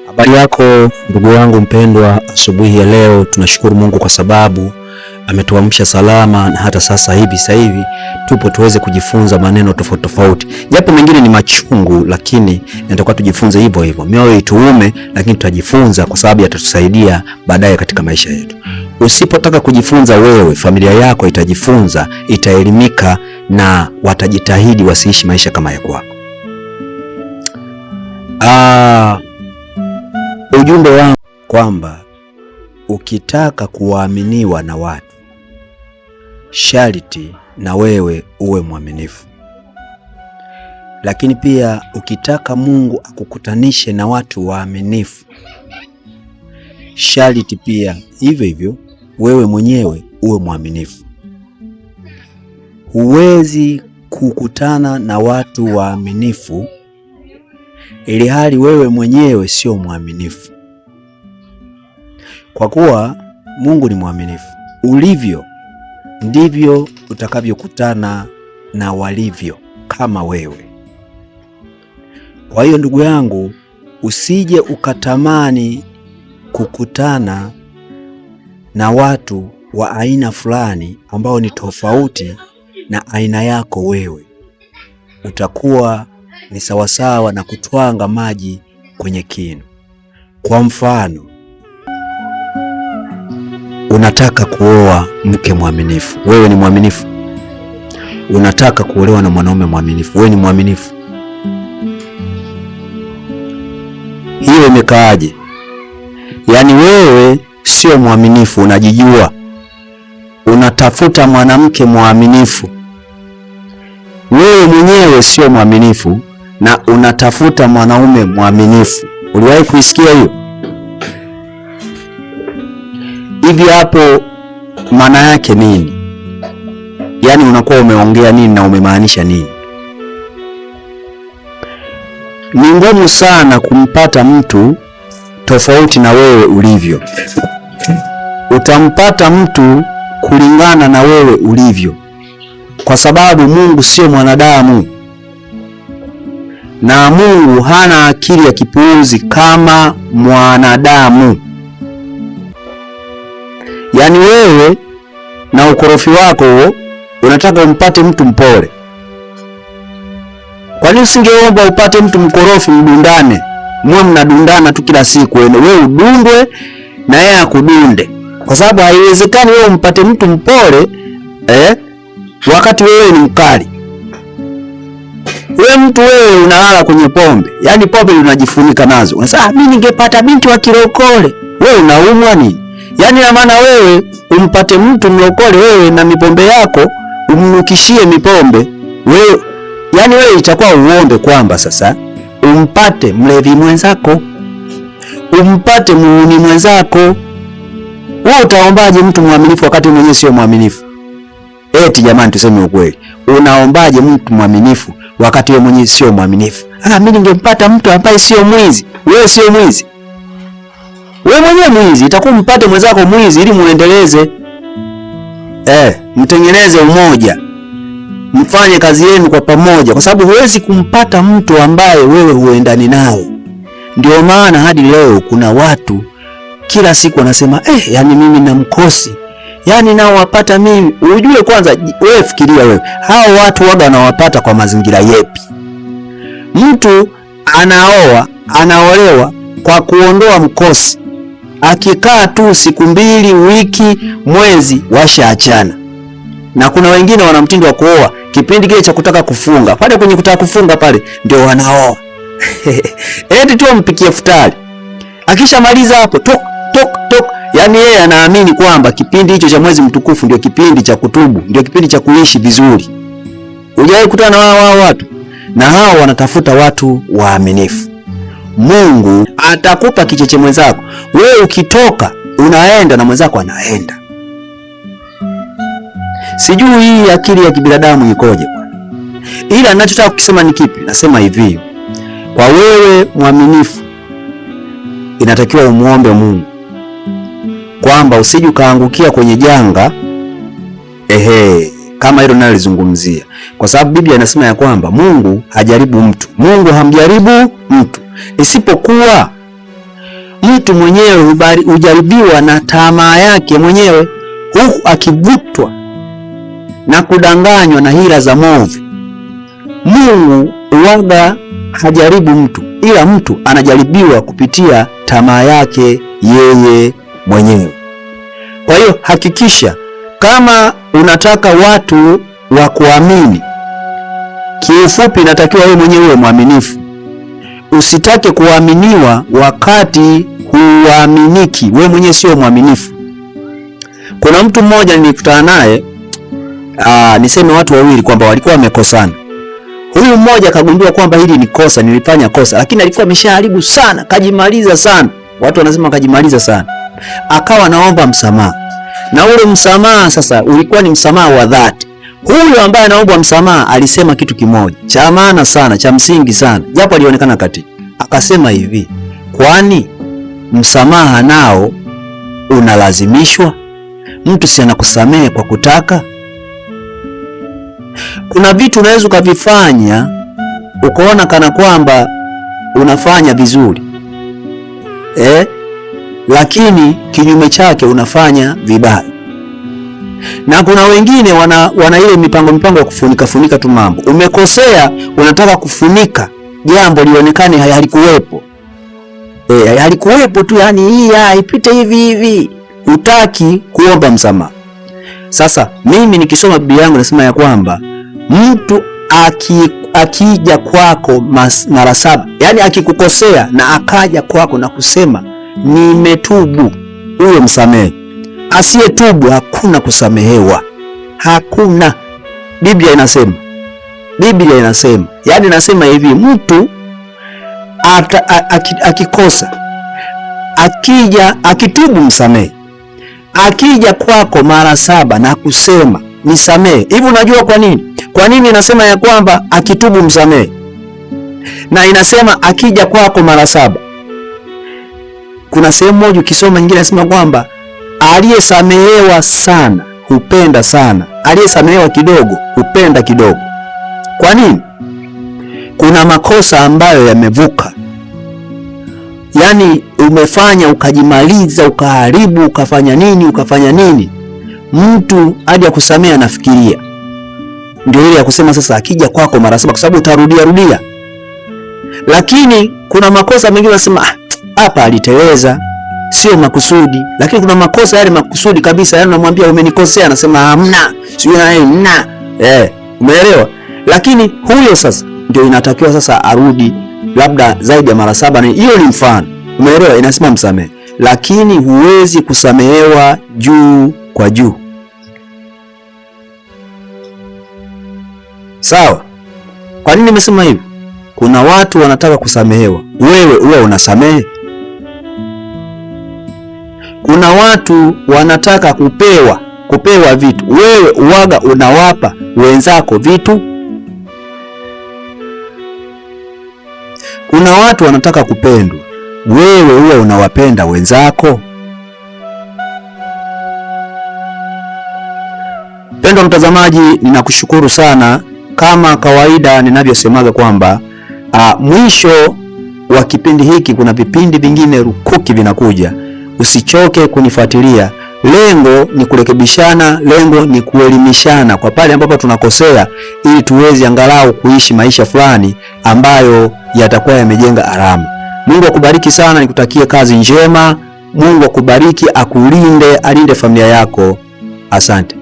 Habari yako ndugu yangu mpendwa, asubuhi ya leo tunashukuru Mungu kwa sababu ametuamsha salama, na hata sasa hivi tupo tuweze kujifunza maneno tofauti tofauti. Japo mengine ni machungu, lakini natakuwa tujifunze hivyo hivyo. Mioyo ituume, lakini tutajifunza kwa sababu yatatusaidia baadaye katika maisha yetu. Usipotaka kujifunza wewe, familia yako itajifunza, itaelimika na watajitahidi wasiishi maisha kama ya kwako. Ujumbe wangu kwamba ukitaka kuaminiwa na watu, sharti na wewe uwe mwaminifu. Lakini pia ukitaka Mungu akukutanishe na watu waaminifu, sharti pia hivyo hivyo wewe mwenyewe uwe mwaminifu. Huwezi kukutana na watu waaminifu ili hali wewe mwenyewe sio mwaminifu. Kwa kuwa Mungu ni mwaminifu, ulivyo ndivyo utakavyokutana na walivyo kama wewe. Kwa hiyo ndugu yangu, usije ukatamani kukutana na watu wa aina fulani ambao ni tofauti na aina yako wewe. Utakuwa ni sawasawa na kutwanga maji kwenye kinu. Kwa mfano, unataka kuoa mke mwaminifu, wewe ni mwaminifu. Unataka kuolewa na mwanaume mwaminifu, wewe ni mwaminifu. Hiyo imekaaje? Yaani wewe sio mwaminifu, unajijua. Unatafuta mwanamke mwaminifu. Wewe mwenyewe sio mwaminifu na unatafuta mwanaume mwaminifu. Uliwahi kuisikia hiyo? Hivi hapo maana yake nini? Yaani unakuwa umeongea nini na umemaanisha nini? Ni ngumu sana kumpata mtu tofauti na wewe ulivyo. Utampata mtu kulingana na wewe ulivyo, kwa sababu Mungu sio mwanadamu, na Mungu hana akili ya kipuuzi kama mwanadamu. Yaani wewe na ukorofi wako huo unataka umpate mtu mpole. Kwa nini usingeomba upate mtu mkorofi, mdundane, mwe mnadundana tu kila siku, wewe udundwe na yeye akudunde? Kwa sababu haiwezekani wewe umpate mtu mpole wakati wewe ni mkali. Wewe unalala kwenye pombe, yaani pombe unajifunika nazo. Unasema mimi ningepata binti wa kirokole. Wewe unaumwa nini? Yaani na maana wewe umpate mtu mlokole, wewe na mipombe yako umnukishie mipombe. Yaani wewe itakuwa uombe kwamba sasa umpate mlevi mwenzako, umpate muuni mwenzako. Wewe utaombaje mtu mwaminifu wakati mwenyewe sio mwaminifu? Eti jamani, tuseme ukweli. Unaombaje mtu mwaminifu wakati wewe mwenyewe sio mwaminifu? Mimi ningempata mtu ambaye sio mwizi. Wewe sio mwizi. Wewe mwenyewe mwizi, itakuwa mpate mwenzako mwizi ili muendeleze. Mtengeneze umoja. Mfanye kazi yenu kwa pamoja, kwa sababu huwezi kumpata mtu ambaye wewe huendani naye. Ndio maana hadi leo kuna watu kila siku wanasema yani mimi na mkosi. Yaani nao wapata mimi. Ujue kwanza wewe fikiria wewe, hao watu waga wanawapata kwa mazingira yepi? Mtu anaolewa kwa kuondoa mkosi. Akikaa tu siku mbili, wiki, mwezi, washaachana. Na kuna wengine wana mtindo wa kuoa kipindi kile cha kutaka kufunga. Pale kwenye kutaka kufunga pale ndio wanaoa. Eti tu mpikie futari. Akishamaliza hapo tok. Yaani yeye anaamini kwamba kipindi hicho cha mwezi mtukufu ndio kipindi cha kutubu, ndio kipindi cha kuishi vizuri. Hujawahi kukutana na hao watu? Na hao wanatafuta watu waaminifu. Mungu atakupa kicheche mwenzako. Wewe ukitoka unaenda na mwenzako anaenda. Sijui hii akili ya kibinadamu ikoje bwana. Ila ninachotaka kusema ni kipi? Nasema hivi. Kwa wewe mwaminifu, inatakiwa umuombe Mungu kwamba usije ukaangukia kwenye janga kama hilo nalizungumzia, kwa sababu Biblia inasema ya kwamba Mungu hajaribu mtu. Mungu hamjaribu mtu, isipokuwa mtu mwenyewe hujaribiwa na tamaa yake mwenyewe, huku akivutwa na kudanganywa na hila za mwovu. Mungu huwaga hajaribu mtu, ila mtu anajaribiwa kupitia tamaa yake yeye mwenyewe. Kwa hiyo hakikisha kama unataka watu wa kuamini, kiufupi inatakiwa wewe mwenyewe uwe mwaminifu. Usitake kuaminiwa wakati huaminiki, wewe mwenyewe sio mwaminifu. Kuna mtu mmoja nilikutana naye, niseme watu wawili kwamba walikuwa wamekosana. Huyu mmoja akagundua kwamba hili ni kosa, nilifanya kosa, lakini alikuwa ameshaharibu sana, kajimaliza sana. Watu wanasema kajimaliza sana. Akawa naomba msamaha. Na ule msamaha sasa ulikuwa ni msamaha wa dhati. Huyu ambaye anaomba msamaha alisema kitu kimoja cha maana sana, cha msingi sana, japo alionekana kati. Akasema hivi, kwani msamaha nao unalazimishwa? Mtu si anakusamehe kwa kutaka? Kuna vitu unaweza ukavifanya ukaona kana kwamba unafanya vizuri, lakini kinyume chake unafanya vibaya. Na kuna wengine wana ile mipango ya kufunika tu mambo. Umekosea, unataka kufunika jambo lionekane halikuwepo. Halikuwepo tu, yani hii ipite hivi. Hutaki kuomba msamaha. Sasa mimi nikisoma Biblia yangu nasema ya kwamba mtu akija kwako mara 7, yani akikukosea na akaja kwako na kusema nimetubu, huyo msamehe. Asiyetubu hakuna kusamehewa, hakuna. Biblia inasema, yani inasema hivi, mtu akikosa, akitubu msamehe. Akija kwako mara 7 na kusema nisamehe. Hivi unajua kwa nini? Kwa nini inasema ya kwamba akitubu msamehe? Na inasema akija kwako mara 7. Kuna sehemu moja ukisoma nyingine inasema kwamba aliyesamehewa sana hupenda sana, aliyesamehewa kidogo hupenda kidogo. Kwa nini? Kuna makosa ambayo yamevuka, yani umefanya ukajimaliza, ukaharibu, ukafanya nini, mtu hadi akusamea anafikiria. Ndio ile ya kusema sasa akija kwako mara 7, kwa sababu utarudia. Lakini kuna makosa mengine unasema hapa aliteleza, sio makusudi. Lakini kuna makosa yale makusudi kabisa, yani unamwambia umenikosea, anasema hamna, sio na umeelewa? Lakini huyo sasa ndio inatakiwa sasa arudi labda zaidi ya mara 7. Hiyo ni mfano, umeelewa? Inasema msamehe, lakini huwezi kusamehewa juu kwa juu. Sawa? Kwa nini nimesema hivi? Kuna watu wanataka kusamehewa, wewe uwe unasamehe. Kuna watu wanataka kupewa vitu, wewe uwaga unawapa wenzako vitu. Kuna watu wanataka kupendwa, wewe uwe unawapenda wenzako. Mpendwa mtazamaji, ninakushukuru sana. Kama kawaida ninavyosemaga kwamba mwisho wa kipindi hiki kuna vipindi vingine rukuki vinakuja. Usichoke kunifuatilia. Lengo ni kurekebishana, lengo ni kuelimishana kwa pale ambapo tunakosea, ili tuweze angalau kuishi maisha fulani ambayo yatakuwa yamejenga alama. Mungu akubariki sana, nikutakie kazi njema. Mungu akubariki, akulinde, alinde familia yako. Asante.